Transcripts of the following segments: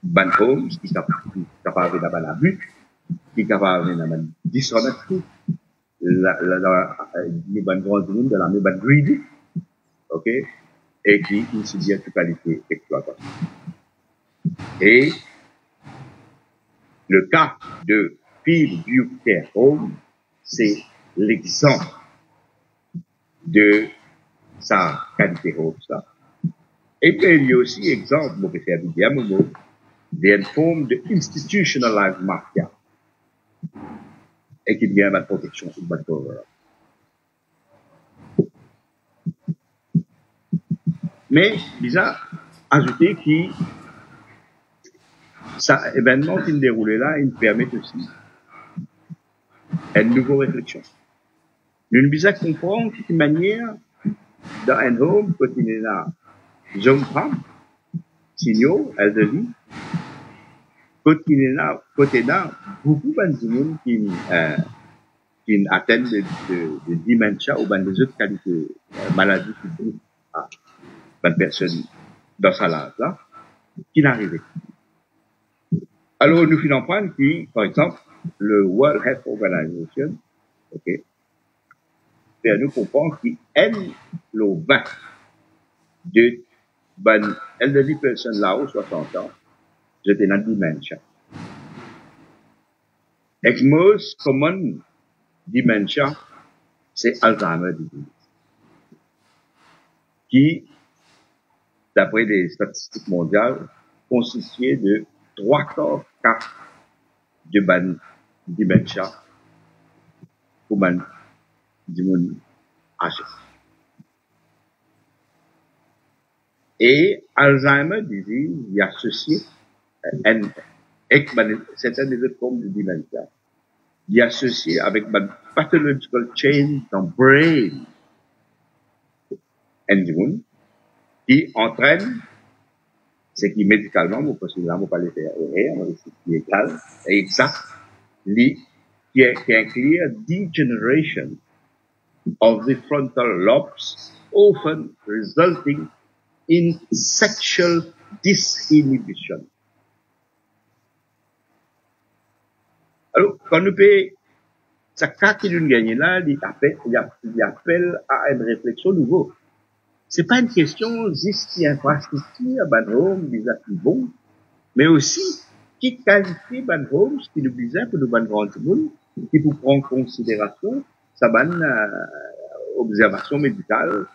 ban homes, qui capable d'avoir la vue, qui capable d'avoir dishonesty, les ban grands monde de la même ban greedy, ok, et qui insidie toute qualité exploitation. Et le cas de Fieldview Care Home, c'est l'exemple de sa qualité home, ça. Et puis, il y a aussi exemple, je vais faire dire, d'une forme de institutionalized mafia. Et qui vient à la protection sur le cover. Mais, déjà, ajouter que ça événement qui déroule là, il permet aussi une nouvelle réflexion. Nous devons comprendre de quelle manière, dans un home, quand il est là, jeune femme, senior, elderly, quand il est là, côté là, beaucoup de gens qui atteignent de dementia ou des autres qualités, maladies qui sont à une personne dans sa âge là, qui n'arrivent. Alors, nous finissons prendre que, par exemple, le World Health Organization, ok, fait nous comprendre qu'il aime le 20 de ben elderly person là haut 60 ans, j'étais dans dementia. Et most common dementia, c'est Alzheimer disease, qui, d'après les statistiques mondiales, constitué de 3/4 cas de ban dementia pour ban du monde âgé. Et Alzheimer disease y associé avec certaines des autres formes de dementia, y associé avec une pathological change dans le brain du monde qui entraîne ce qui médicalement, parce que là, on ne peut pas le faire errer, c'est qui est égal, et exact, qui inclut degeneration of the frontal lobes, often resulting in sexual disinhibition. Alors, quand nous payons, ça qui nous gagne là, il appelle à une réflexion nouveau. C'est pas une question juste d'infrastructure, ban home, des actifs bons, mais aussi, qui qualité ban home, qui nous besoin pour nous ban grand monde, qui pour prendre en considération, sa ban, observation médicale,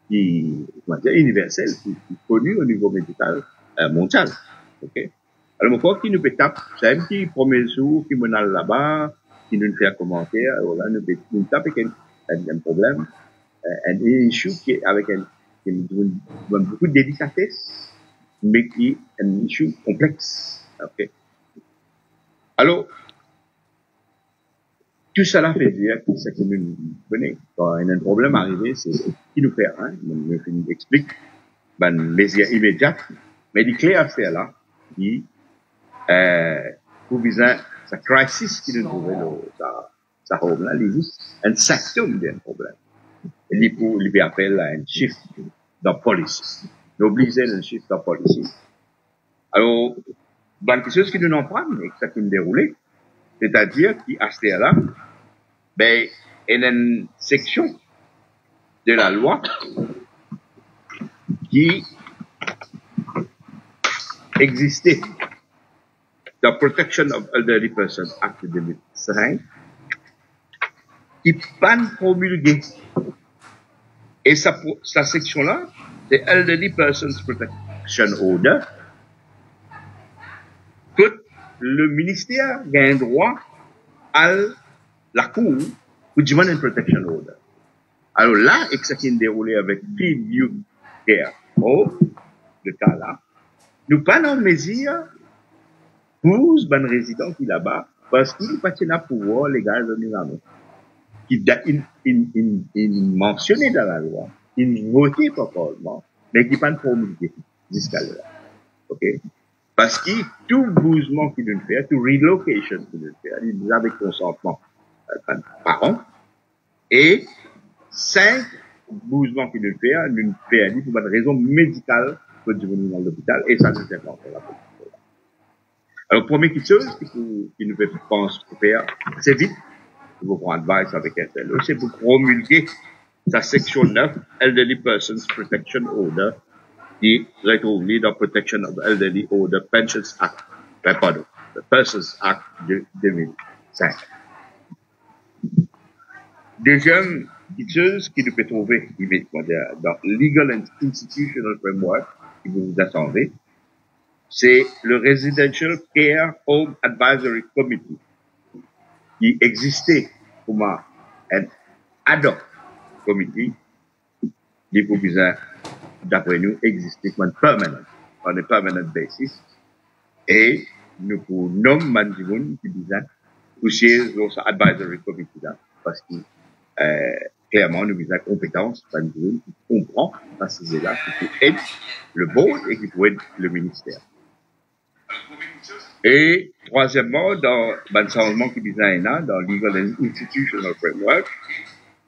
qui, comment dire, universelle, qui connue au niveau médical, mondial. Ok? Alors, mon corps qui nous peut taper, c'est un petit premier jour qui me n'aille là-bas, qui nous fait un commentaire, alors là, nous tape un problème, un issue qui est avec beaucoup de délicatesse, mais qui est un issue complexe. Ok? Alors, tout cela fait dire que ce que nous connaissons, quand il y a un problème arrivé, c'est qui nous fait, hein, nous explique, ben, mesures immédiates, mais les clés à faire là, qui, pour viser sa crisis qui nous trouve sa home là, il existe un symptôme d'un problème. Il appelle un shift dans la policy. N'obligez un shift dans la policy. Alors, dans quelque chose qui nous en prend, et ça qui nous déroule, c'est-à-dire qu'à ce là, ben, il y a une section de la loi qui existait dans Protection of Elderly Persons Act de 2005 qui pas promulgué. Et sa section-là, c'est Elderly Persons Protection Order, que le ministère a un droit à la cour pour demander une protection order. Alors là, et ça qui est déroulé avec Fieldview Care Home, le cas là, nous pas en mesure pour les résidents qui là-bas, parce qu'ils n'ont pas de pouvoir légal de nous. Il mentionnait dans la loi, il votait proprement, mais qui pas de promulgué jusqu'à là. OK? Parce que tout bougement qu'il nous fait, tout relocation qu'il nous fait, il avec consentement parents, et 5 bougements qu'il nous fait pour une raison médicale que nous venons dans l'hôpital, et ça nous fait pas la politique. Alors, première petite chose qui nous fait penser faire, c'est vite, vous prendre advice avec elle. C'est pour promulguer sa section 9, Elderly Persons Protection Order, qui retrouve dans Protection of Elderly Order Pensions Act, pardon, the Persons Act de 2005. Deuxième petite chose qui nous peut trouver immédiatement dans Legal and Institutional Framework, qui vous attendez, c'est le Residential Care Home Advisory Committee, qui existait comme un ad hoc committee, qui pour besoin, d'après nous, exister comme on a permanent basis, et nous pour nommer Mandimoun qui besoin, pousser dans ce advisory committee là, parce que, clairement, nous avons compétence, Mandimoun, qui comprend, parce que c'est là, qui peut aider le board et qui peut aider le ministère. Et troisièmement, dans le changement qui vient dans Legal and Institutional Framework,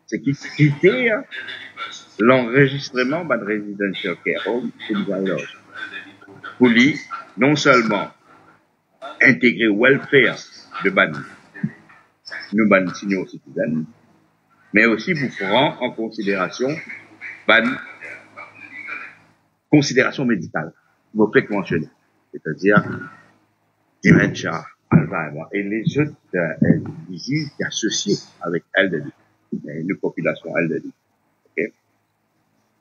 c'est qui critère l'enregistrement de Residential Care Home pour lui, non seulement intégrer le welfare de nos seniors citizens, mais aussi vous prendre en considération considération médicale, vous faites mentionner, c'est-à-dire dementia, Alzheimer et les autres diseases associées avec elderly, une population elderly. Okay?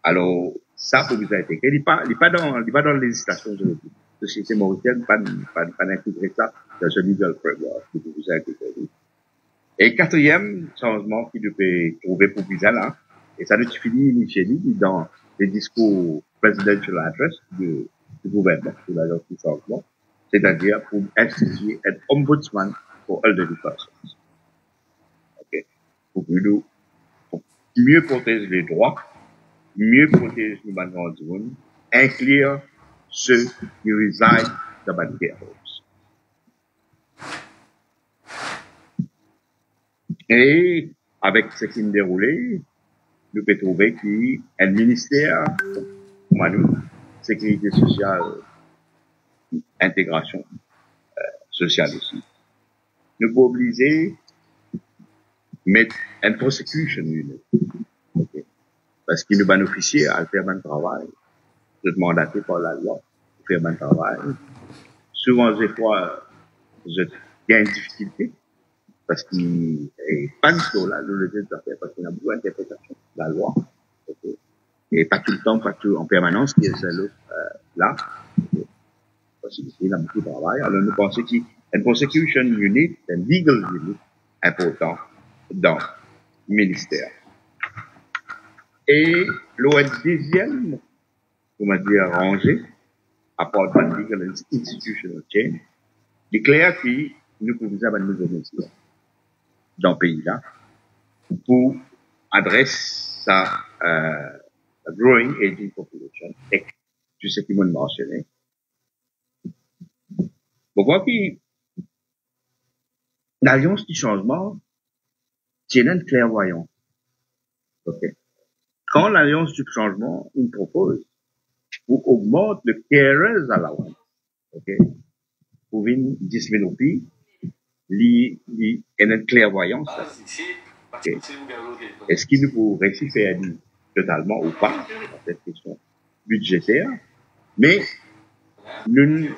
Alors, ça pour vous intégrer, il n'est pas dans la législation juridique. La société mauricienne pas intégrer ça dans ce legal framework pour vous intégrer. Et quatrième changement qui nous peut trouver pour vous là, et ça nous finit initialement dans les discours presidential address du gouvernement sur l'agence du changement, c'est-à-dire pour instituer un ombudsman pour elderly persons. Okay. Pour mieux protéger les droits, mieux protéger les gens du monde, inclure ceux qui résident dans les care homes. Et avec ce qui me déroulé, nous pouvons trouver qu'il y a un ministère, nous, sécurité sociale, intégration sociale aussi. Nous pouvons obliger mettre un prosecution unit. Okay. Parce qu'il nous a un officier à faire un travail, de mandaté par la loi pour faire un travail. Souvent, des fois, j'ai une difficulté parce qu'il n'est pas du tout là, le juge doit faire parce qu'il a beaucoup d'interprétation de la loi. Okay. Et pas tout le temps, pas tout en permanence, qui est celle là. Okay. Parce qu'il a beaucoup de travail. Alors, nous pensons qu'il y a une prosecution unit, un legal unit important dans le ministère. Et le deuxième, comment dire, rangé, à part de legal and institutional change, déclare que nous pouvons avoir une nouvelle mesure dans le pays-là pour adresser sa growing aging population et tout ce qui m'a mentionné. Pourquoi que l'Alliance du changement c'est un clairvoyant. Okay. Quand l'Alliance du changement il propose pour augmenter le carers allowance, okay, pour une 10 000 roupies, il y a une clairvoyance. Okay. Est-ce qu'il nous pourrait réussir à dire totalement ou pas dans cette question budgétaire, mais nous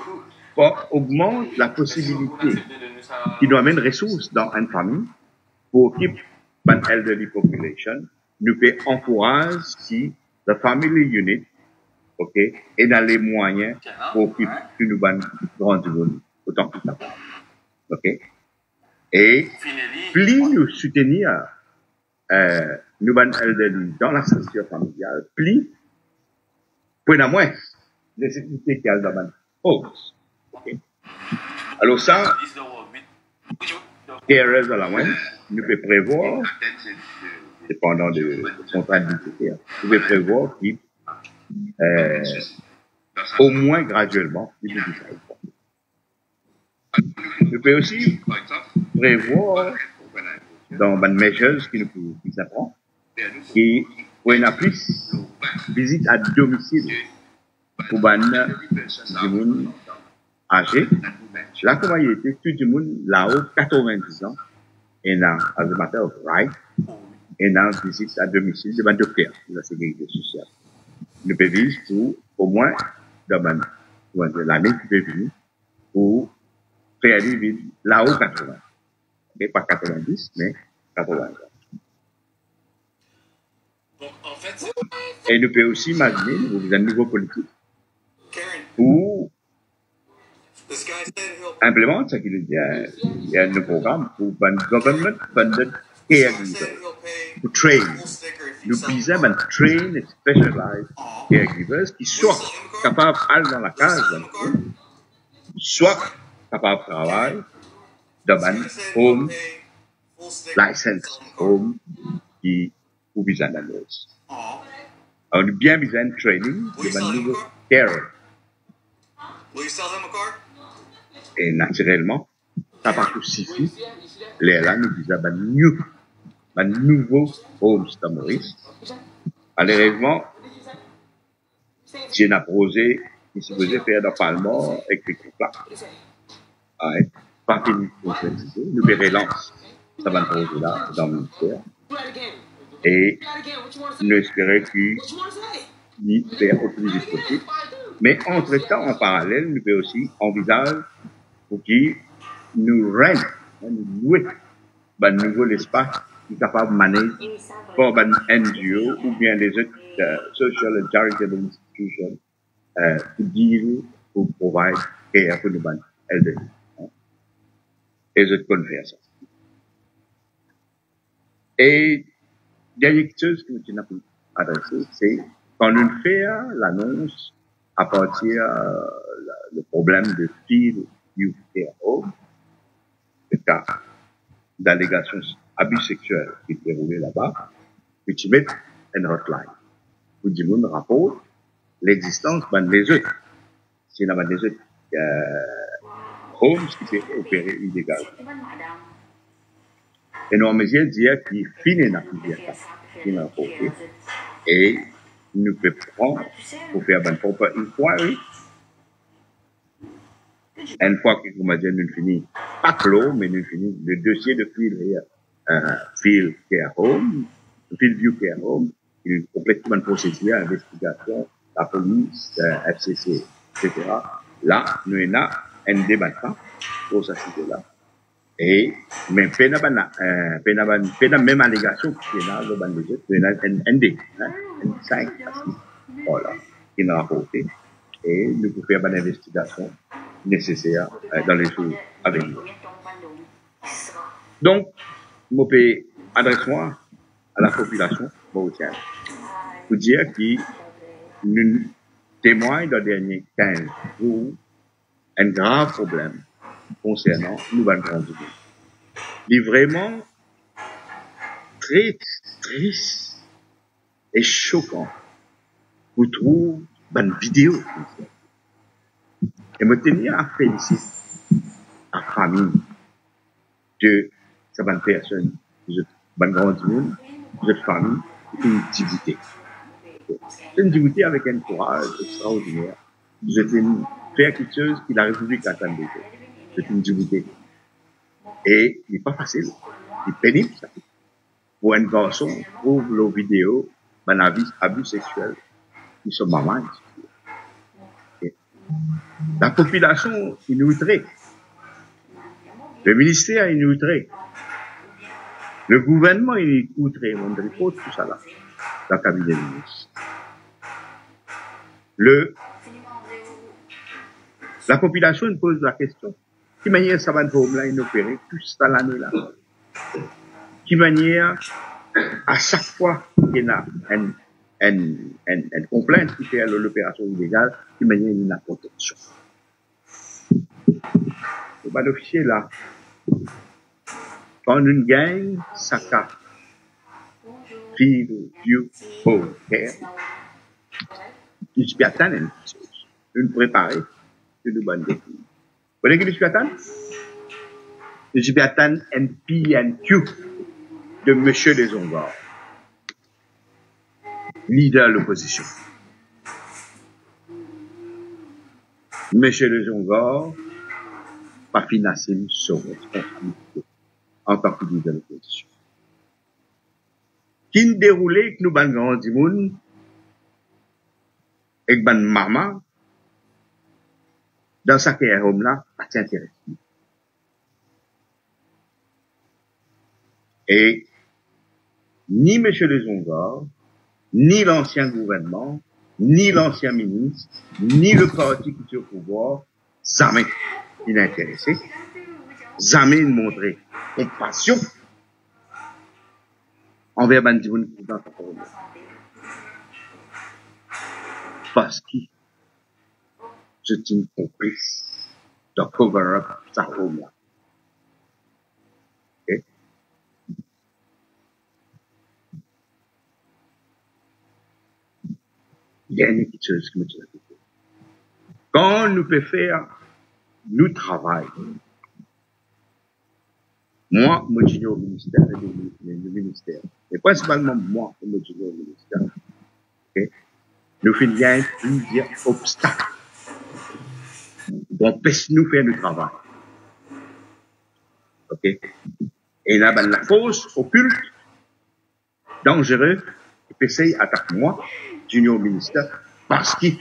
augmente la possibilité qui nous amène ressources dans une famille pour qu'il une elderly population, nous peut encourager si la family unit, ok, et dans les moyens pour qu'il nous grande autant que ça. Ok. Et plus nous soutenir nous elderly dans la structure familiale, plus pour la moins les sécurités qu'il y a dans la hausse. Okay. Alors ça, carers allowance, nous peut prévoir, dépendant de contrat budgétaire, nous peut prévoir qu'il au moins graduellement, il peut dire ça. Nous peut aussi prévoir dans les mesures qui nous apprend, qui pour une plus visite à domicile pour les gens âgés Là, comment il était, tout le monde là-haut, 90 ans, et dans, as a matter of right, et dans visite à domicile de docteur de la sécurité sociale. Nous pouvons vivre pour, au moins, dans l'année qui peut venir, pour faire vivre là-haut 80. Et pas 90, mais 80 ans. Donc, en fait, et nous pouvons aussi imaginer, nous avons un nouveau politique, pour implémenter ce qu'il dit, il y a un programme pour un government funded caregiver, pour train. Nous visons à train et specialized caregivers qui soient capables d'aller dans la case, soit capables de travailler dans un home, license home, qui ou besoin d'annonce. On a bien besoin de training de un nouveau carer. Et naturellement, ça pas tout suffit. Là, nous disons un nouveau home de Maurice. Malheureusement, j'ai posé, il s'est posé faire dans Parlement avec les groupes là. Pas fini de concrétiser. Nous relance ça va poser là dans le ministère. Et nous espérons qu'il faire au plus vite possible. Mais entre-temps, en parallèle, nous pouvons aussi envisager pour qu'il nous règne, nous louer un nouveau espace qui est capable de manager pour un NGO ou bien les autres social and charitable institutions pour dire, pour provide care pour nous elderly. Et les autres qu'on fait ça. Et dernière chose que nous avons adressé, c'est quand nous faisons l'annonce à partir le problème de Field Youth Care Home, le cas d'allégations abus sexuels qui est déroulé là-bas, et tu mets une hotline. Où du monde rapporte l'existence des autres. C'est là des autres homes qui sont opérés illégalement. Et nous, on dire qu'il finit dans plusieurs cas, qui n'a pas fait, et nous pouvons prendre pour faire une propre inquiry. Une fois que, comme on dit, nous finissons, pas clos, mais nous finissons le dossier de Field Care Home, Field View Care Home, il est complètement une procédure d'investigation, la police, FCC, etc. Là, nous avons un débat pour ce sujet-là. Et, mais, pas même allégation qui est là, le ban de jeu, il y a un ND, un 5, voilà, qui nous a rapporté. Et nous pouvons faire une investigation nécessaire dans les jours à venir. Donc, je peux adresser à la population mauricienne pour dire que nous témoignons dans les derniers 15 jours un grave problème concernant nous van Grandville. Il est vraiment très triste et choquant pour trouver une vidéo. Et je tenir à féliciter la famille de cette personne, de cette grande monde, de cette famille, une dignité. C'est une dignité avec un courage extraordinaire. Je faire quelque chose que la République attend de vous. C'est une dignité. Et il n'est pas facile. Il est pénible, ça. Pour un garçon, trouve la vidéo d'un abus sexuel, ils sont mamans. La population est outrée. Le ministère est outré. Le gouvernement est outré. On repose tout ça là, dans le cabinet des ministres. La population pose la question, qui manière ça va là inopéré tout ça l'année là? Qui manière, à chaque fois qu'il y a une complainte qui fait l'opération illégale, qui manière il y a une protection. Le bas d'officier là, quand une gang, ça cap, Field View Care, il se peut attendre une chose, une préparée, une bonne définition. Vous voyez qui je peux attendre? Je peux attendre un PNQ de M. Desongor, leader de l'opposition. M. Desongor pas financer son responsabilité en tant que leader de l'opposition. Qui ne déroulait que nous ban grand du monde et ban maman dans sa carrière homme là, pas t'intéresse. Et ni M. Lezonga, ni l'ancien gouvernement, ni l'ancien ministre, ni le parti qui est au pouvoir, jamais il est intéressé, jamais il montré compassion envers Bandimoun qui est dans sa parole. Parce que c'est une complice de cover-up sa home là. Okay? Il y a une petite chose que je me dis. Quand nous pouvons faire, nous travaillons. Moi, je suis au ministère, le ministère. Et principalement, moi, je suis au ministère. Okay? Nous faisons plusieurs obstacles. Pour empêcher nous faire le travail. Ok? Et là, ben, la cause occulte, dangereuse, qui peut essayer d'attaquer moi, junior ministère, parce qu'il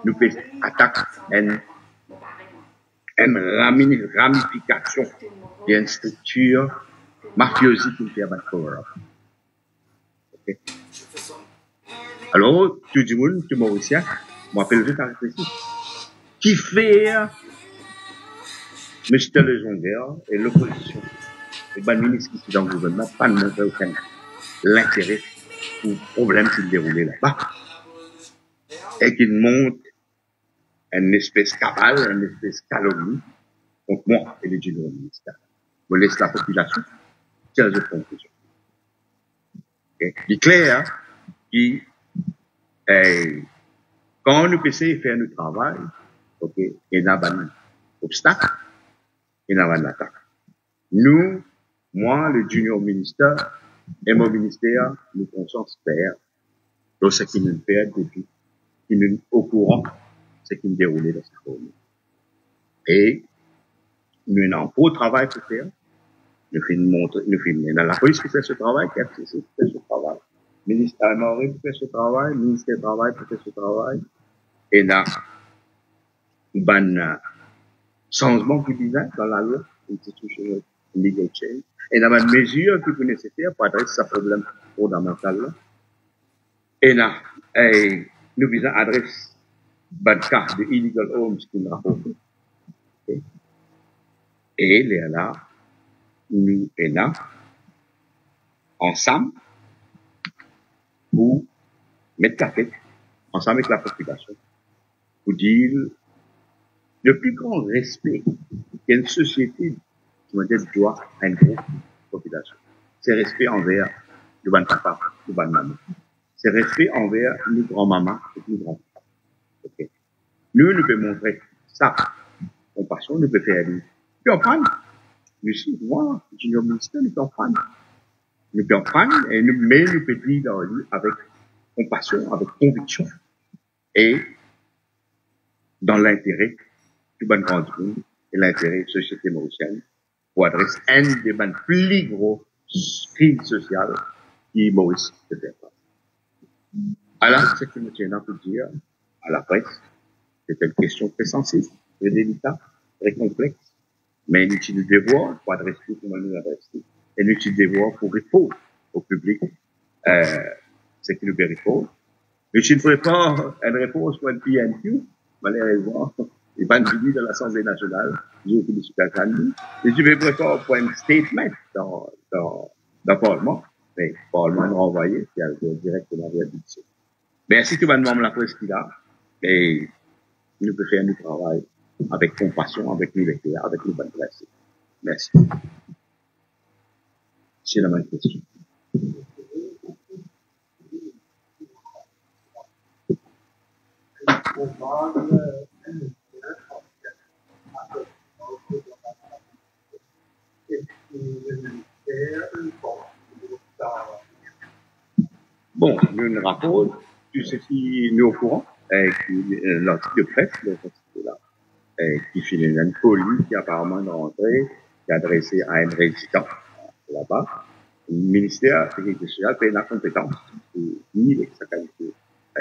nous peut attaquer une ramification d'une structure mafieuse qui nous fait abattre cover-up. Ok? Alors, tout le monde, tout Mauricien, m'appelle juste à réfléchir. Qui fait M. Lezonga et l'opposition, et le ministre qui est dans le gouvernement, pas de montrer aucun l'intérêt ou problème qui se déroulait là-bas. Et qu'il montre une espèce de cabale, une espèce de calomnie contre moi et les juniors ministères. Je laisse la population tirer les conclusions. Okay? Il est clair que quand nous essayons de faire notre travail, okay, il y a un obstacle, il y a une attaque. Nous, moi, le junior ministère et mon ministère, nous conscience faire de ce qui nous fait depuis, qui nous au courant de ce qui nous déroulait dans cette journée. Et nous avons un gros travail pour faire. Nous filmons dans la police qui fait ce travail, qui fait ce travail. Le ministère Maurice qui fait ce travail, le ministère du Travail qui fait ce travail. Et là, il y a un changement qui design dans la loi, institutionnelle, legal change. Et il y a une mesure qui est nécessaire pour adresser ce problème fondamental. Et là, nous visons à adresser le cas de illegal homes qui nous rapportent. Et là, nous et là, ensemble, pour mettre la tête, ensemble avec la population, pour dire le plus grand respect qu'une société doit à une grosse population. C'est respect envers le bon papa, le bon maman. C'est respect envers nos grands-mamans et nos grands-papas. Okay. Nous pouvons montrer ça, compassion, nous pouvons faire des. Puis on prend, nous aussi, moi, junior ministère, nous pouvons prendre. Nous pouvons prendre, et mais nous pouvons dire dans lui avec compassion, avec conviction, et dans l'intérêt du bon grand monde et l'intérêt de la société mauricienne pour adresser un des plus gros crimes sociaux qui Maurice peut faire. Alors, ce que nous tenons à dire à la presse, c'est une question très sensible, très délicate, très complexe, mais nous avons le devoir pour adresser comment nous adresser, et nous avons le devoir pour répondre au public ce qui nous répond. Mais je ne ferai pas une réponse pour un PNQ, malheureusement. Il va nous dire dans l'Assemblée nationale, j'ai été super calme. Et je ne ferai pas pour un statement dans le Parlement. Mais le Parlement nous a envoyé, qui a directement réhabilité. Merci tout le monde, la presse qui est là. Et nous pouvons faire notre travail avec compassion, avec liberté, avec une bonne presse. Merci. C'est la même question. Bon, nous nous rappelons tout ce qui nous est au courant, avec l'article de presse, là. qui finit une colis qui apparemment est rentré, qui est adressé à un résident là-bas. Le ministère de l'Éducation sociale paye la compétence pour dire sa qualité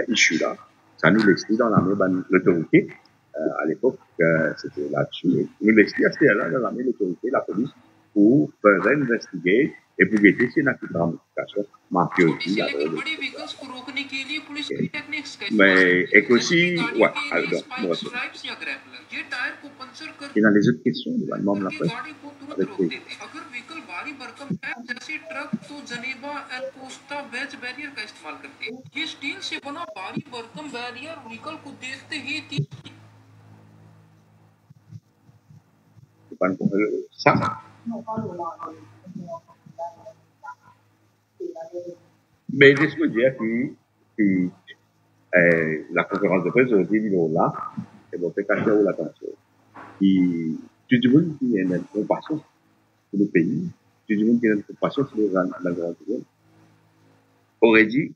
issue là. Ça nous laisse dans la même l'autorité. À l'époque, c'était là-dessus. Nous laissons là dans la même l'autorité, la police, pour faire investiguer et pour guetter si y a une ramification mafiosie. Mais et aussi, ouais, alors, bon, et dans les autres questions, le gouvernement l'a fait avec les... जैसे ट्रक तो जनेवा and Costa veg barrier का इस्तेमाल करते हैं। ये स्टील से बना भारी भरकम बैरियर व्हीकल को देखते ही ça. Mais laisse-moi dire que la conférence de presse aujourd'hui, là, et bon, fait cacher l'attention. Tout le monde qui a une compassion pour le pays, tout le monde qui a une compassion pour la grande ville, aurait dit,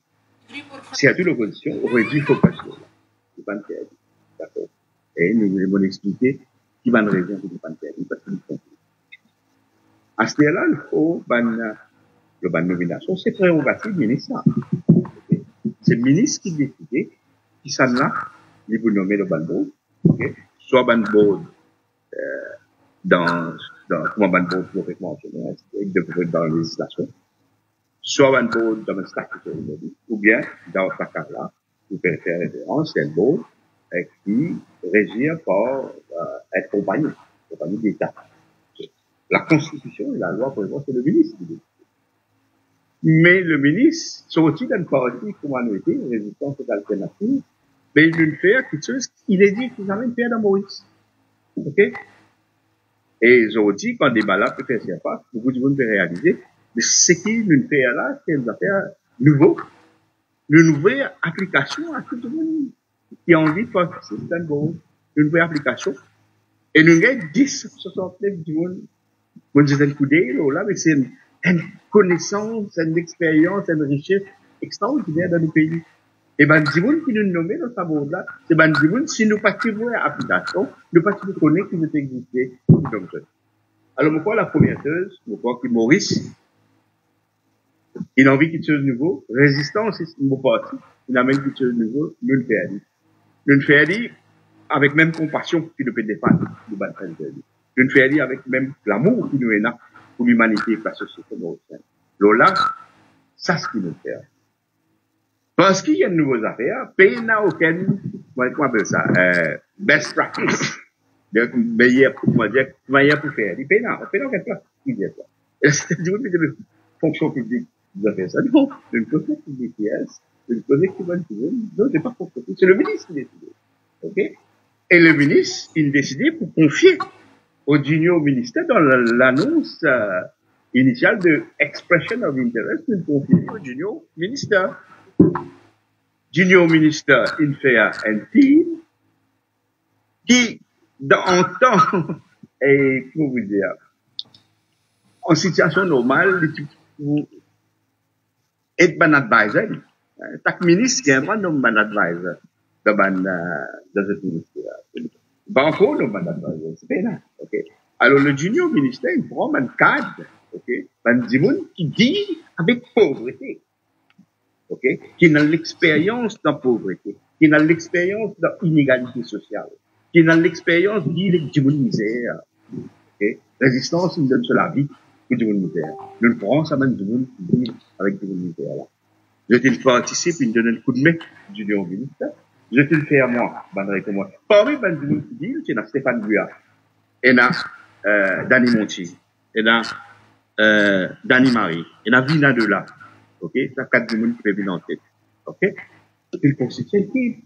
si à toute l'opposition, aurait dit, il faut pas sur là. C'est pas interdit. D'accord. Et nous voulons expliquer qui va nous raison pour pas interdit, parce que nous comprenons. À ce là il faut, le ban nomination, c'est prérogative ministre. C'est le ministre qui décide, qui s'en a, il vous nommer le ban board, okay? Soit ban board, comment ban board complètement dans la législation, soit ban board dans le statut ou bien dans ce cas-là, vous pouvez faire référence, c'est un board qui régit par être compagnie d'État. La Constitution et la loi prévoient que le ministre qui décide. Mais le ministre, sorti d'un parti comme on était, résistance alternative, mais il veut faire quelque chose qu'il est dit qu'il n'a même fait dans Maurice. OK? Et aujourd'hui, quand des balades peut faire pas, beaucoup de monde peut réaliser, mais ce qu'il veut faire là, c'est une affaire nouveau, une nouvelle application à tout le monde qui a envie de faire une nouvelle application. Et nous avons 69 du monde, on dit un coup d'œil, là, mais c'est une connaissance, une expérience, une richesse extraordinaire dans le pays. Et ben, du monde qui nous nomme dans ce monde-là, c'est ben, du monde, si nous participons à l'application, nous participons connaître qui veut exister, comme ça. Alors, moi, la première chose, moi, qui Maurice, il a envie quelque chose de nouveau, résistance, c'est mon parti, il amène quelque chose de nouveau, nous le faisons. Nous le faisons avec même compassion qui nous peut défendre, nous battons. Nous le faisons avec même l'amour qui nous est là pour l'humanité et pour la société mauricienne. Là, ça, c'est ce qu'il nous fait. Parce qu'il y a de nouvelles affaires, pays n'a aucun, comment appelle ça, best practice. Donc, meilleur pour faire. Il pays n'a aucun place. Il dit ça. Et c'est-à-dire que les fonctions publiques, vous avez fait ça. Non, une fonction publique, yes. Une fonction publique, non, c'est pas fonction publique. C'est le ministre qui décide. OK? Et le ministre, il décidait pour confier au junior ministère dans l'annonce initiale de expression of interest, il confie au junior ministère. Junior ministère, il fait un team qui, en temps, et comment vous dire, en situation normale, pour être un advisor. Chaque ministre qui a un droit de nommer un advisor dans ce ministère. Banco, le mandat c'est pas là, ok. Alors, le junior ministère, il prend un cadre, ok, un dimoun qui dit avec pauvreté, ok, qui a l'expérience de la pauvreté, qui a l'expérience de l'inégalité sociale, qui a l'expérience de la misère, ok. Résistance, il donne sur la vie pour la misère. Nous le prenons, ça mène dimoun qui dit avec la misère là. Je participe, il donne un coup de main, junior ministère. Je te le fais à moi, comme moi. Parmi les gens qui disent, il y a Stéphane Buya, il y a Danny Monti, il y a Danny Marie, il y a Vina de là. OK? Ça, 4 gens qui peuvent venir en tête. OK? Il constitue une équipe.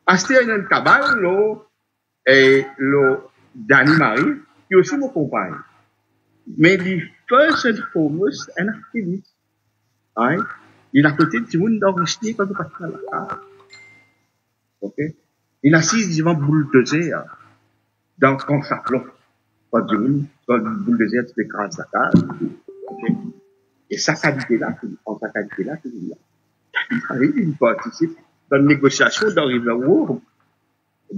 Asté, il y a un cabal, et Danny Marie, qui est aussi mon compagne. Mais il first and foremost, un activiste. Right? Il a côté de tout le monde d'enregistrer quand on passe à la carte. OK? Il assise devant bulldozer, dans le sapelon. Quand le bulldozer, tu écrases sa case. OK? Et sa qualité-là, en sa qualité-là, il participe dans la négociation d'arriver à World.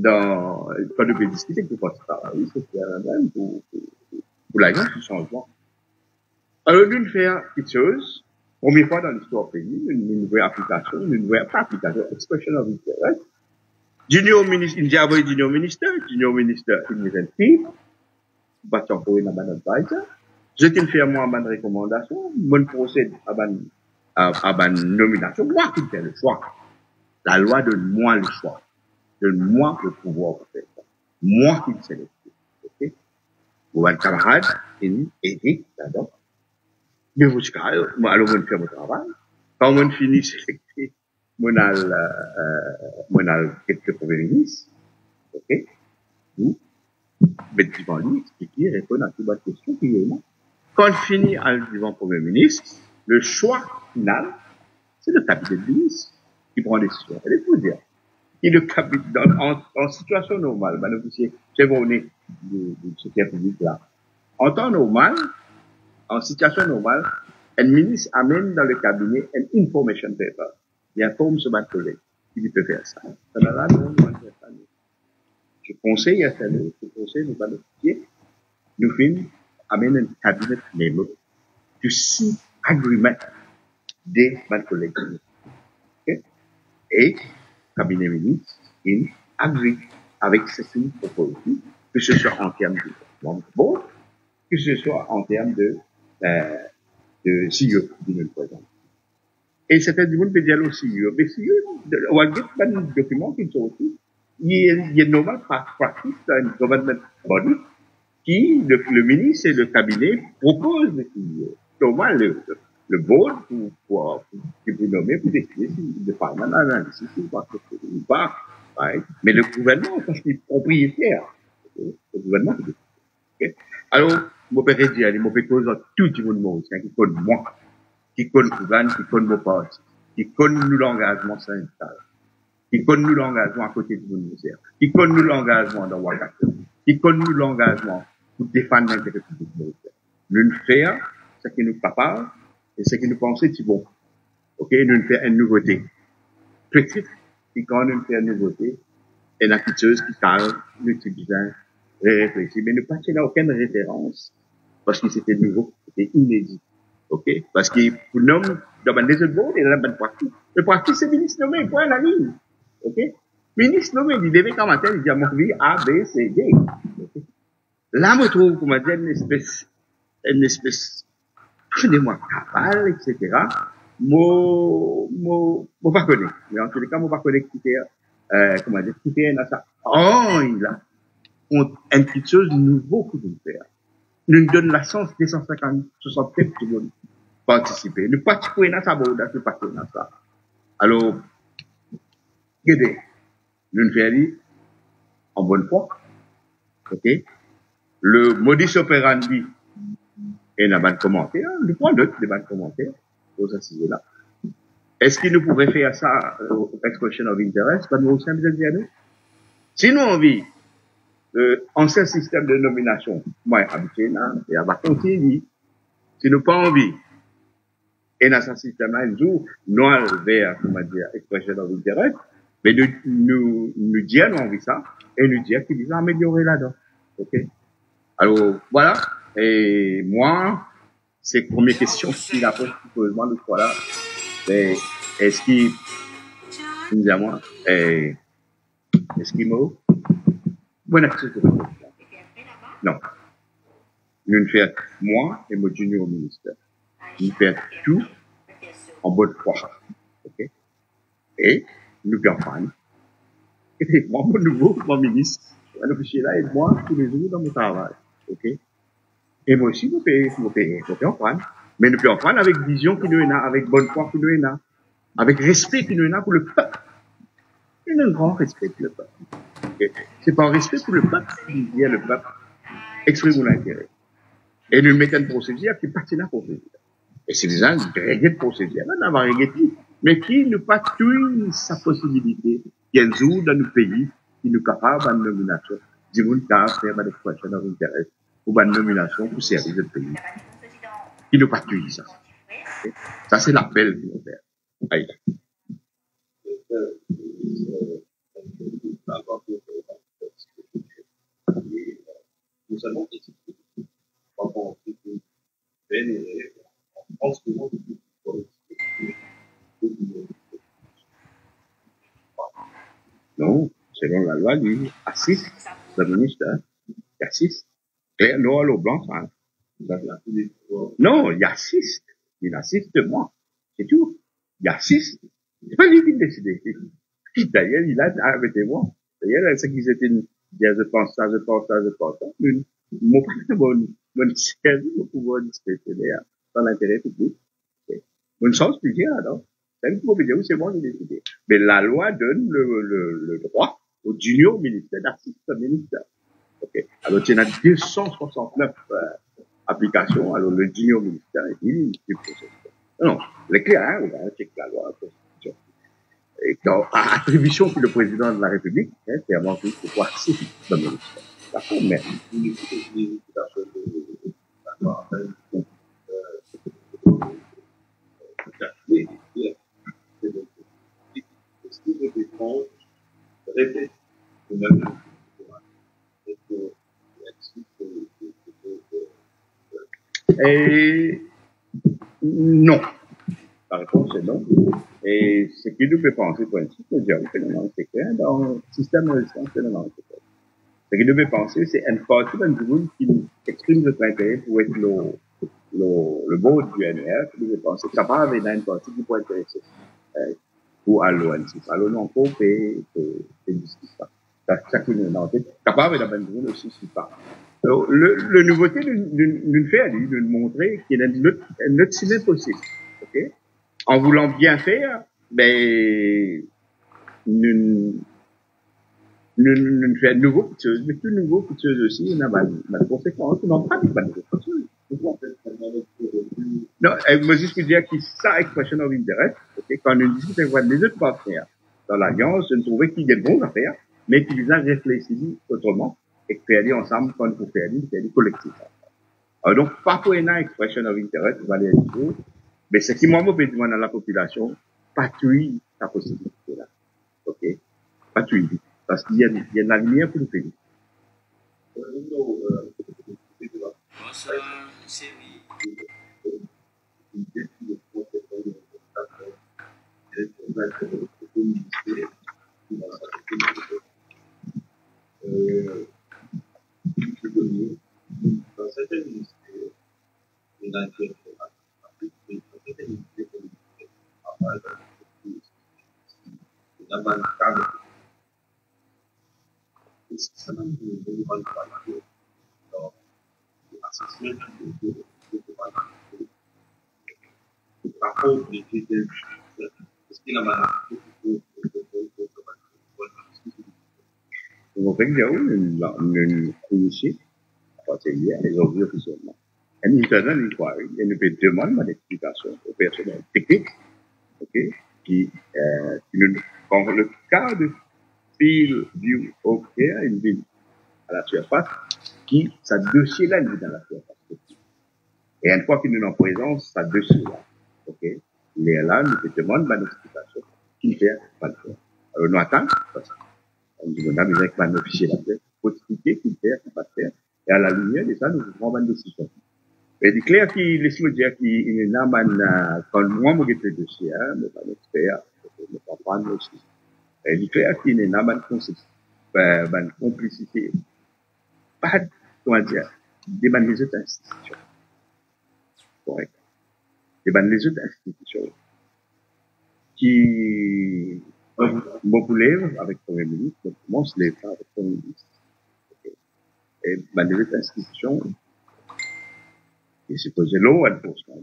quand nous peut discuter pour faire ça, oui, c'est clair, même pour l'agence du changement. Alors, nous faisons quelque chose, première fois dans l'histoire du pays, une nouvelle application, pas application, expression of interest. Junior minister, junior minister, immigrant team, battu encore une bonne advisor. Je t'ai fait moi une recommandation, mon procède à ma nomination, moi qui fais le choix. La loi donne-moi le choix. Donne-moi le pouvoir de faire ça. Moi qui le sélectionne. Ok? Mon camarade, Eric, d'abord. Mais vous, moi, alors, je fais mon travail. Quand on finit sélectionner, mon quelques premiers ministres. Ok? Vous, mettez devant lui, expliquer, répondre à toutes les questions qu'il y a là. Quand on finit devant le Premier ministre, le choix final, c'est le cabinet de ministre qui prend les décisions. Elle est pour dire. Et le cabinet, en situation normale, c'est bon, on est du secrétaire public là. En temps normal, en situation normale, un ministre amène dans le cabinet un information paper. Il informe ce collègue qui peut faire ça. Là, non, je conseille à ça, je conseille de pas notifier. Nous finissons amène un cabinet memo to seek agreement des collègues. Okay? Et cabinet ministre, il agree avec cette proposition, que ce soit en termes de board, que ce soit en termes de CEO du président. Et c'était du monde peut dire au CEO, mais CEO, on va dire pas de documents qui sont aussi, il y a une normal practice dans une government body qui, le ministre et le cabinet proposent le CEO. Normal, le board pour vous nommer, pour décider de faire une analyse, ou pas, right? Mais le gouvernement, parce qu'il est propriétaire, okay? Le gouvernement, okay? Alors, je peux dire, je peux causer tout le monde, qui connaît moi, qui connaît Kougan, qui connaît mon parti, qui connaît nous l'engagement syndical, qui connaît nous l'engagement à côté du ministère, qui connaît nous l'engagement dans Ouagadougou, qui connaît nous l'engagement pour défendre l'intérêt public militaire. Nous faisons ce qui nous prépare et ce qui nous pense c'est bon. Ok, nous faisons une nouveauté. Petite, et quand nous faisons une nouveauté, il y a quelque chose qui parle, nous utilisons, réfléchir, mais nous pas qu'il n'y a aucune référence, parce que c'était nouveau, c'était inédit. Ok, parce que pour nous, dans les autres bords, il y a la bonne pratique. Le pratique, c'est ministre nommé, point la ligne. Ok, ministre nommé, il devait commenter, il dit à mon vie A, B, C, D. Okay? Là, je trouve, comment dire, une espèce, prenez-moi cabale, etc. Moi, pas connaître. Mais en tous les cas, moi, pas connaître qui fait, comment dire, qui fait ça. Oh, il a, une petite chose nouveau que nous faire. Nous donne la chance des 150, 67 qui vont participer. Nous participons dans ça, nous participons dans ça. Alors, regardez, nous faisons en bonne foi. Ok? Le modus operandi et la bonne commentaire, nous prenons d'autres des bonnes commentaires aux assises là. Est-ce qu'il nous pourrait faire ça, expression of interest, comme nous aussi besoin de dire? Si nous envie, ancien système de nomination, moi, habitué là, et à continuer, si nous pas envie, et dans ce système-là, un jour, nous vers, comment dire, expression of interest, mais nous dire, nous envie ça, et nous dire qu'il va améliorer là-dedans. Ok? Alors, voilà. Et moi, c'est la première question qu'il a posée, supposément, le soir là. Est-ce qu'il, dis à moi, Esquimau? Bonne action. Non. Nous faisons, moi et mon junior ministre, nous faisons tout en bonne foi. Ok? Et nous campagne. Et moi, mon nouveau, mon ministre, je là, et moi, tous les jours dans mon travail. Ok? Et moi aussi, nous pouvons prendre. Mais nous pouvons prendre avec vision qui nous est là, avec bonne foi qui nous est là, avec respect qui nous est là pour le peuple. Et un grand respect pour le peuple. Okay? C'est pas un respect pour le peuple qui dit à le peuple, exprime mon intérêt. Et nous mettons une procédure qui est partie de la procédure. Et c'est des gens qui règlent de procédure, là, va régler tout. Mais qui nous pas tout sa possibilité, qui est un jour dans nos pays, qui nous capable de nomination, du monde qui a fait des questions dans l'intérêt, ou une nomination pour servir le pays. Qui nous pas tout ça. Okay? Ça, c'est l'appel que nous faisons. Nous allons expliquer comment on peut vénérer en ce moment non, selon la loi, lui, assiste le ministère, il assiste. Clair, noir, le blanc, ça. Non, il assiste. Il assiste moi. C'est tout. Il assiste. C'est pas lui qui décide. D'ailleurs, il a arrêté moi. D'ailleurs, c'est qu'ils étaient dire je pense ça, je pense ça, je pense ça. Mon mon service pour pouvoir discuter dans l'intérêt public. Mon sens plus dire, alors. C'est une proposition, c'est moi qui décide. Mais la loi donne le droit au junior ministère d'assister au ministère. Okay. Alors, il y en a 269 applications. Alors, le junior ministère, il non, les clairs, hein, on va checker la loi, la constitution. Et quand, attribution pour le président de la République, hein, c'est avant tout pour pouvoir saisir le ministère. D'accord, mais. Et non. La réponse est non. Et ce qui nous fait penser, pour ainsi que dire, le phénomène c'est clair, dans le système de résistance phénomène c'est clair. Ce qui nous fait penser, c'est une partie d'un groupe qui exprime notre intérêt pour être le board du NER, qui nous fait penser, ça va avec une partie qui peut intéresser, pour à l'ONC. Alors, non, faut payer, c'est discuter ça. Ça qui nous est capable d'un groupe aussi, c'est pas. Alors, le nouveauté nous fait aller, nous montrer qu'il y a un autre cinéma possible. OK? En voulant bien faire, ben, nous faisons nouveau quelque chose, mais tout nouveau quelque chose aussi, il y a des conséquences, on n'en pratique pas de quelque chose. Non, moi, juste pour dire que ça, expression of interest, okay, quand nous discutons avec les autres partenaires dans l'alliance, nous trouvons qu'il y a des bons affaires, mais qu'ils ont réfléchi autrement, et que faire ensemble, quand il faut faire collectif. Alors, donc, pas pour une expression of interest, on va aller dire, mais ce qui m'a besoin dans la population, patrouille la possibilité là. OK? Patrouille. Parce qu'il y a de la lumière pour le pays. Dans certains ministères, il y a on fait que une initié, c'est hier, les ont vu officiellement. Un internal inquiry, il nous fait demande d'explication au personnel technique, OK, qui nous, quand le cas de field view au clair, une ville à la surface, qui, sa dossier là, il est dans la surface. Et une fois qu'il est en présence, sa dossier là, OK, il est là, nous fait demande d'explication, qu'il fait, pas le faire. Alors, nous attendons, parce on dit, on a besoin qu'un officier là, pour expliquer qu'il fait, qu'il ne pas faire. Et à la lumière de ça, nous prenons une décision. Et il est clair qu'il laisse dire qu'il est là, quand moi, je fais le dossier, mais pas l'expert, je ne pas aussi. Et il est clair qu'il est là, une complicité, pas, comment dire, des les autres institutions. Correct. Des les autres institutions qui, beaucoup lèvent avec le Premier ministre, donc comment se lève avec le Premier ministre. Et les autres institutions, et c'est posé l'eau enforcement.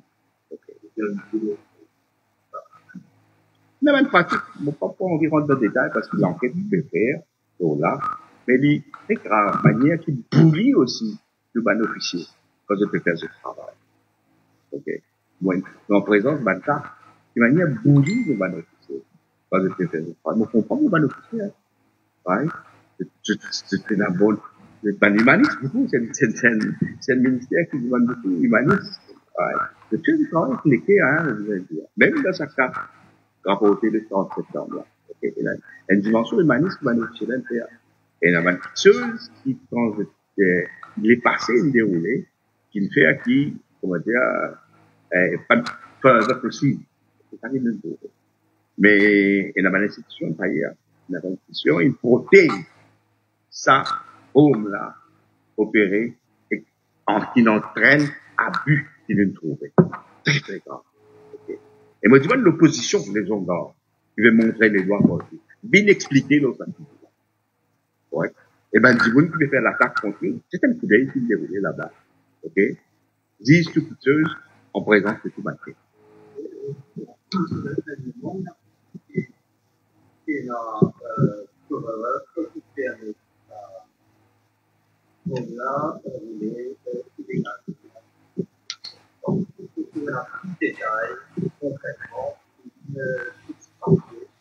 Mais même pratique, je ne vais pas environ dans le détail parce que l'enquête peut faire, là, mais il est très grave, manière qui boulie aussi le ban officier quand je peux faire ce travail. OK. Moi, en présence, ça, de manière boulie le ban officier quand je peux faire ce travail. Je comprends le ban officier, hein. Ouais. C'est la bonne, c'est pas l'humaniste, du coup, c'est le ministère qui demande beaucoup humaniste. Ouais. C'est tout le travail cliqué, hein, je veux dire. Même dans sa carte, rapporté le 30 septembre, là. Et il y a une dimension humaniste qui va nous tirer le faire. Et il y a une chose qui, quand il est passé, il est déroulé, qui me fait à qui, comment dire, pas de further proceed. C'est ça qui nous dit. Mais il y a une institution, par ailleurs. Il y a une institution, il protège ça, homme-là, opéré, et qui n'entraîne à but qu'il vient de trouver. Très, très grave. Okay. Et moi, je vois l'opposition, les gens là, qui veut montrer les doigts pour lui. Bien expliquer l'autre activité. Ouais. Et ben, du coup, qui veut faire l'attaque contre lui, c'est un coup d'œil qui déroulé là-bas. OK? 10 tout coûteuses en présence de tout batterie.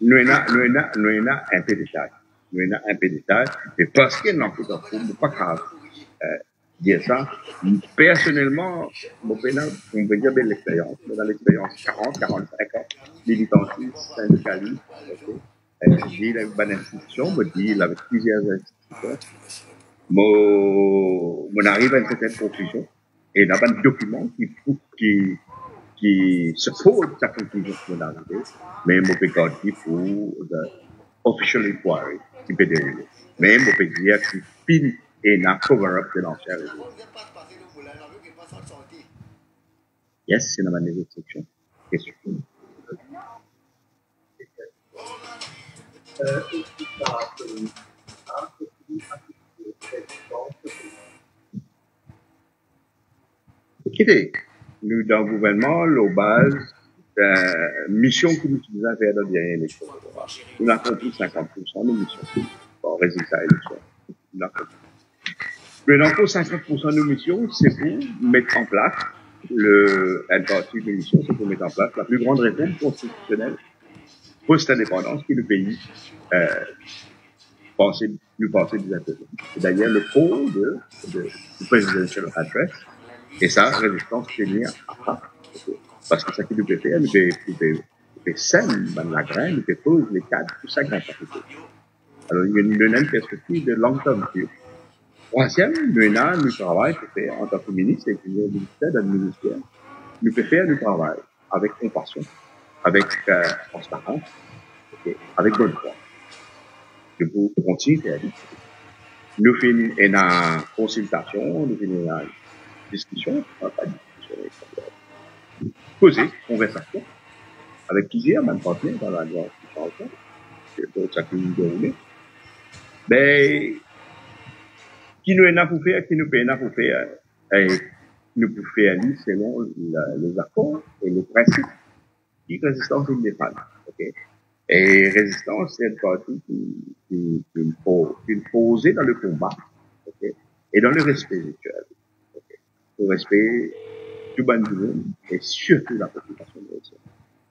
Nous avons un peu de détail. Nous avons un peu de détail. Et parce qu'il n'en peut pas grave dire ça. Personnellement, on peut dire belle l'expérience. Dans l'expérience 40, 45 ans, militantisme, syndicalisme, deal avec une institution, me deal avec plusieurs institutions. On arrive à une certaine conclusion. Et il y a un document qui support sa conclusion qu'on a arrivée, mais on peut garder pour l'official inquiry qui peut dérouler. Mais on peut dire qu'il pile et n'a cover-up de l'ancien réseau. Yes, c'est dans ma négociation. Question. Écoutez, nous, dans le gouvernement, la base, mission que nous utilisons à faire dans la dernière élection. Nous avons accompli 50% de nos missions. Bon, résultat élection. Nous avons accompli. Maintenant, 50% de nos missions, c'est pour mettre en place un parti de mission, c'est pour mettre en place la plus grande réforme constitutionnelle post-indépendance que le pays nous pensait des intérêts. C'est d'ailleurs le fond du Presidential Address. Et ça, résistance tenir à part. Parce que ça qui nous peut faire, nous peut sème dans la graine, nous peut poser les cadres pour sa grande partie. Alors, il y a une perspective de long terme. Troisième, nous travaillons pour faire, en tant que ministre et le ministère dans le ministère, nous pouvons faire le travail avec compassion, avec transparence, avec bonne foi. De pour continuer à faire. Nous faisons une consultation, nous faisons une discussion, pas discussion, poser, conversation, avec plusieurs, même partenaires dans la loi qui parle pas, d'autres ça qui nous déroule. Mais, qui nous est pour faire, qui nous peut pour faire, et nous pouvons faire selon les accords et les principes qui résistance une des femmes. Okay? Et résistance, c'est une partie qui posée dans le combat, okay? Et dans le respect mutuel. Okay? Le respect du ban du monde et surtout la population mauricienne.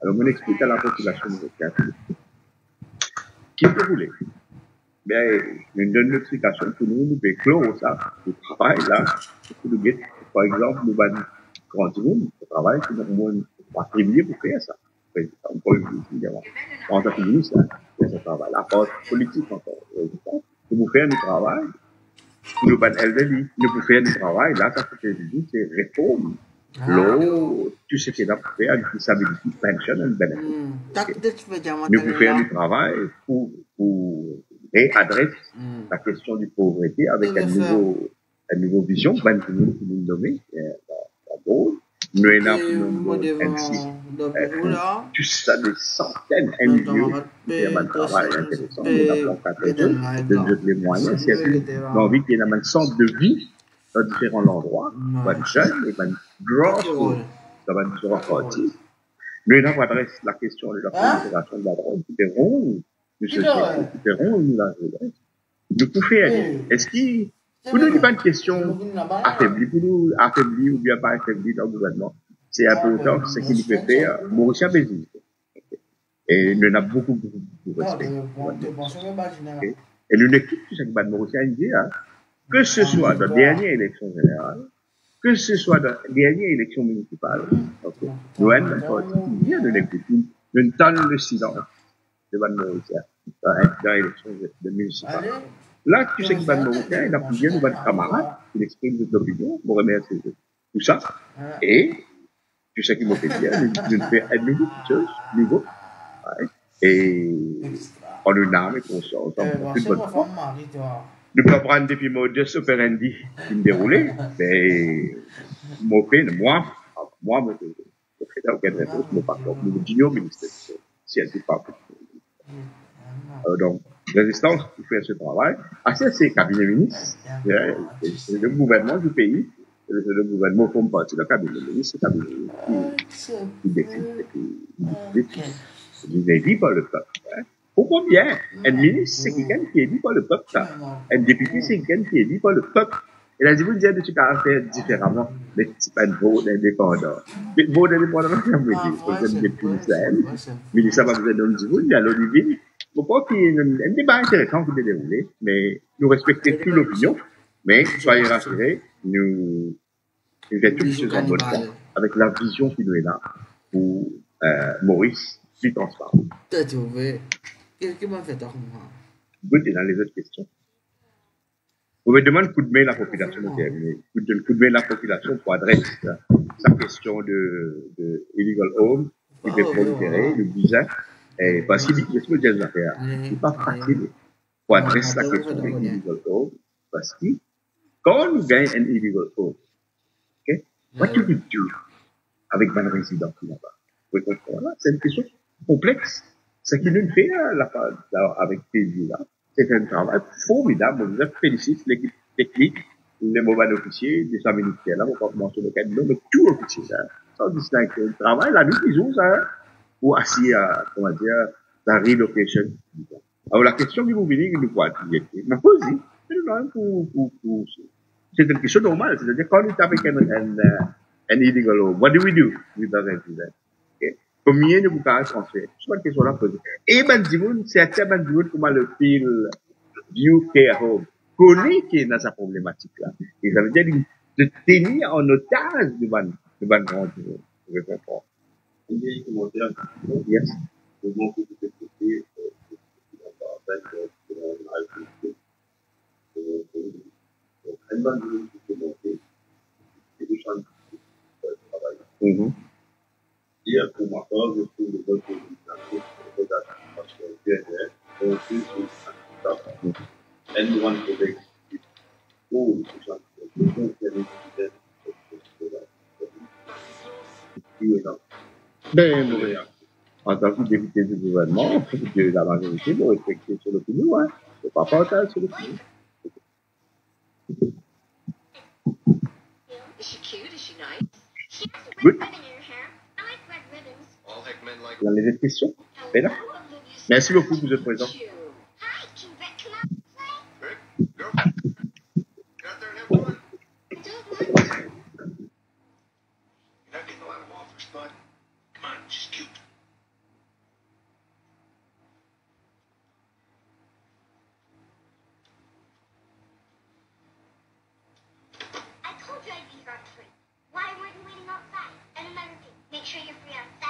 Alors, on explique à la population mauricienne qui peut rouler. Mais, une donne l'explication pour nous pouvons clore ça, le travail là, pour nous mettre, par exemple, nous ban grand du monde, le travail qui nous attribué pour faire ça. On peut le dire, en tant que ministre, c'est ce travail. La part politique encore. Pour faire du travail, nous ban LDI, nous pouvons faire du travail, là, ça fait c'est réforme. L'eau, tout ce qui est pour faire, disability, pension and benefit. Nous pouvons faire du travail pour réadresser la question de pauvreté avec un nouveau vision, ben, que nous nommons, nous avons ainsi tout ça des centaines de millions de travail intéressant, nous avons quatre les moyens, c'est l'envie qu'il y ait un centre de vie dans différents endroits, ben jeunes et ben gros dans différents quartiers. Nous avons adressé la question de la prolifération de la drogue, qui verront, nous la jeunesse. Nous pouvons faire, est-ce qu'il pour nous, il n'y a pas une question affaiblie, pour nous, affaiblie ou bien pas affaiblie dans le gouvernement. C'est important ce qu'il peut faire, Mauricien Bézine. Et nous avons beaucoup de respect. Okay. Et nous n'écoutons tout ce que Mauricien dit, que ce soit dans la dernière élection générale, que ce soit dans la dernière élection municipale, nous avons un parti qui vient de l'écouter, nous tendons le silence devant Mauricien. dans l'élection de municipale. Allez, Là, tu sais qu'il va de José, Marocain, il a mon plusieurs cher, nouvelles camarades, arriva. il exprime toute l'opinion, bon, remercie tout ça. Hein? Et tu sais qu'il m'a fait dire, nous fait un nouveau chose, nouveau, ouais. Et Extra. en une âme et conscience, en Bon, toute c'est bonne ma foi. femme, Marie, toi. Nous pouvons prendre depuis modus operandi qui me déroulait, mais mon fait, moi, je fais aucune réponse, mon parcours, nous disons au ministère, si elle dit pas. Donc, résistance qui fait ce travail, assez c'est cabinet ministre, c'est le gouvernement du pays, c'est le gouvernement comme partie, le cabinet ministre, c'est le cabinet ministre qui décide, qui est élu par le peuple. Hein. Pourquoi bien? Un ministre, c'est quelqu'un qui est élu par le peuple. Ça. Un député, c'est quelqu'un qui est élu par le peuple. Et là, je vous dire de tu peux faire différemment, mais c'est pas une vote indépendant. Mais vote indépendant, ça veut dire, par exemple, depuis Israël, mais ça va vous aider dans le niveau, il y a l'Olivier. Je crois qu'il y a un débat intéressant qui est déroulé, mais nous respectons toute l'opinion, mais soyez rassurés, nous êtes tous en bonne foi avec la vision qui nous est là pour Maurice, plus transparent. T'as trouvé. Qu'est-ce qui m'a fait dormir? Good, et dans les autres questions. Vous me demandez coup de main la population de terminer. Coup de main la population pour adresser sa question de illegal home, qui fait proliférer, le visa, et parce qu'il dit que je me dis affaires. C'est pas facile pour adresser la question de illegal home, parce que quand nous gagnons un illegal home, okay, what do we do avec un résident qui là-bas? Vous comprenez? C'est une question complexe. Ce qui nous fait avec plaisir là, c'est un travail formidable. Je félicite l'équipe technique, les mauvais officiers, les amis militaires là, on va pas mentionner le cabinet, mais tout officier là, sans distinction de travail, la nuit ils ont ça, pour assis à, comment dire, la relocation. Alors la question qui vous venez, nous voit, ma pose, c'est une question normale, c'est-à-dire quand nous avons un illegal home, what do we do with that resident? Okay? Combien de vous pouvez transférer? C'est une question là posée. Et ben, certains ben, comment le fil view care home connaît qui est dans sa problématique là. Et ça veut dire de tenir en otage de ban grand vous comprendre. Yes. Mm-hmm. Dire pour ma part, je trouve le vote de parce que on fait ce anyone collect all ben, en tant que député du gouvernement, de la majorité, vous respectez sur l'opinion, hein. C'est pas partage sur l'opinion. Good. Dans les autres questions? Ben là. Merci beaucoup pour votre présence. I told you I'd be here on 3. Why weren't you waiting outside? And another thing, make sure you're free on